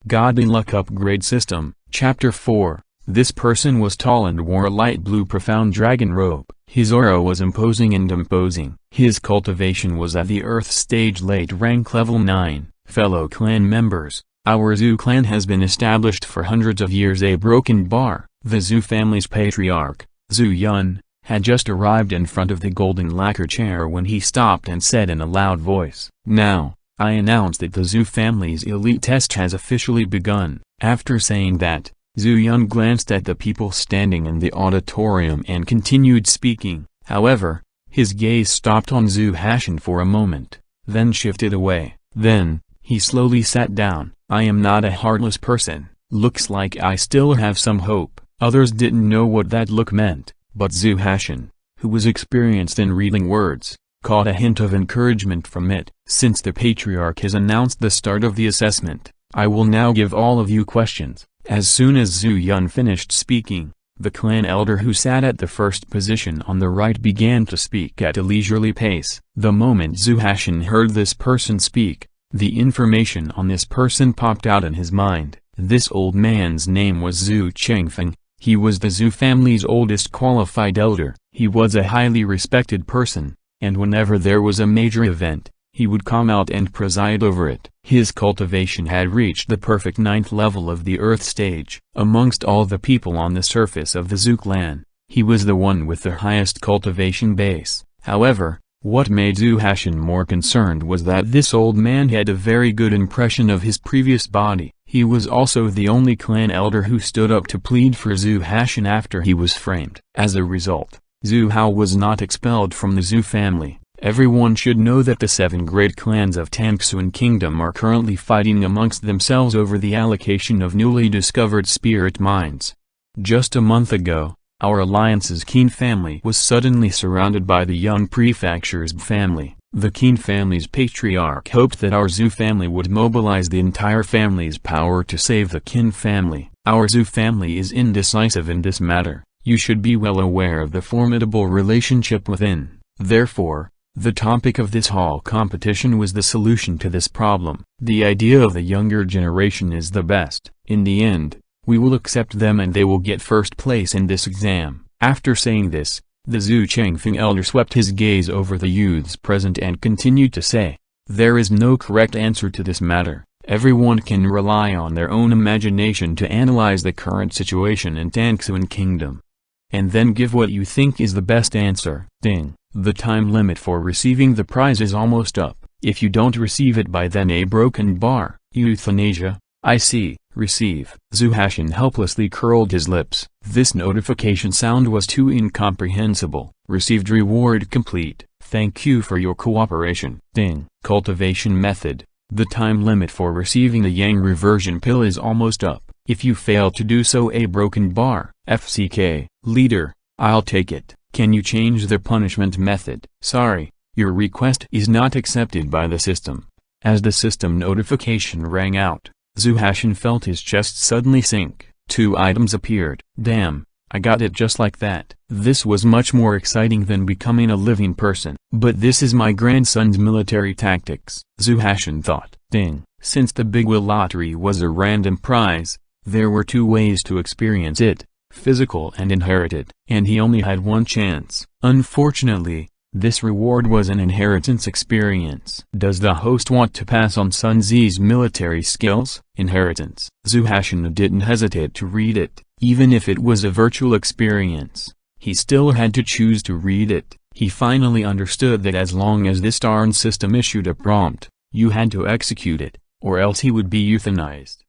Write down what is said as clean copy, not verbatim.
Godly Luck Upgrade System. Chapter 4. This person was tall and wore a light blue profound dragon robe. His aura was imposing and imposing. His cultivation was at the Earth stage late rank level 9. Fellow clan members, our Zhu clan has been established for hundreds of years. A broken bar. The Zhu family's patriarch, Zhu Yun, had just arrived in front of the golden lacquer chair when he stopped and said in a loud voice, "Now, I announce that the Zhu family's elite test has officially begun." After saying that, Zhu Yun glanced at the people standing in the auditorium and continued speaking. However, his gaze stopped on Zhu Hashan for a moment, then shifted away. Then, he slowly sat down. "I am not a heartless person. Looks like I still have some hope." Others didn't know what that look meant, but Zhu Hashan, who was experienced in reading words, caught a hint of encouragement from it. "Since the patriarch has announced the start of the assessment, I will now give all of you questions." As soon as Zhu Yun finished speaking, the clan elder who sat at the first position on the right began to speak at a leisurely pace. The moment Zhu Hashan heard this person speak, the information on this person popped out in his mind. This old man's name was Zhu Chengfeng. He was the Zhu family's oldest qualified elder. He was a highly respected person, and whenever there was a major event, he would come out and preside over it. His cultivation had reached the perfect 9th level of the Earth stage. Amongst all the people on the surface of the Zhu clan, he was the one with the highest cultivation base. However, what made Zhu Hashan more concerned was that this old man had a very good impression of his previous body. He was also the only clan elder who stood up to plead for Zhu Hashan after he was framed. As a result, Zhu Hao was not expelled from the Zhu family. Everyone should know that the 7 great clans of Tangxuan Kingdom are currently fighting amongst themselves over the allocation of newly discovered spirit mines. Just a month ago, our alliance's Qin family was suddenly surrounded by the Yun Prefecture's family. The Qin family's patriarch hoped that our Zhu family would mobilize the entire family's power to save the Qin family. Our Zhu family is indecisive in this matter. You should be well aware of the formidable relationship within. Therefore, the topic of this hall competition was the solution to this problem. The idea of the younger generation is the best. In the end, we will accept them and they will get first place in this exam. After saying this, the Zhu Chengfeng elder swept his gaze over the youths present and continued to say, "There is no correct answer to this matter. Everyone can rely on their own imagination to analyze the current situation in Tangxuan Kingdom, and then give what you think is the best answer." Ding. The time limit for receiving the prize is almost up. If you don't receive it by then, a broken bar. Euthanasia. I see. Receive. Zhu Hashan helplessly curled his lips. This notification sound was too incomprehensible. Received reward complete. Thank you for your cooperation. Ding. Cultivation method. The time limit for receiving the Yang reversion pill is almost up. If you fail to do so, a broken bar. FCK. Leader, I'll take it. Can you change the punishment method? Sorry, your request is not accepted by the system. As the system notification rang out, Zhu Hashan felt his chest suddenly sink. 2 items appeared. Damn, I got it just like that. This was much more exciting than becoming a living person. But this is my grandson's military tactics, Zhu Hashan thought. Ding. Since the Big Wheel lottery was a random prize, there were 2 ways to experience it. Physical and inherited, and he only had 1 chance. Unfortunately, this reward was an inheritance experience. Does the host want to pass on Sun Zi's military skills? Inheritance. Zhu Hashan didn't hesitate to read it. Even if it was a virtual experience, he still had to choose to read it. He finally understood that as long as this darn system issued a prompt, you had to execute it, or else he would be euthanized.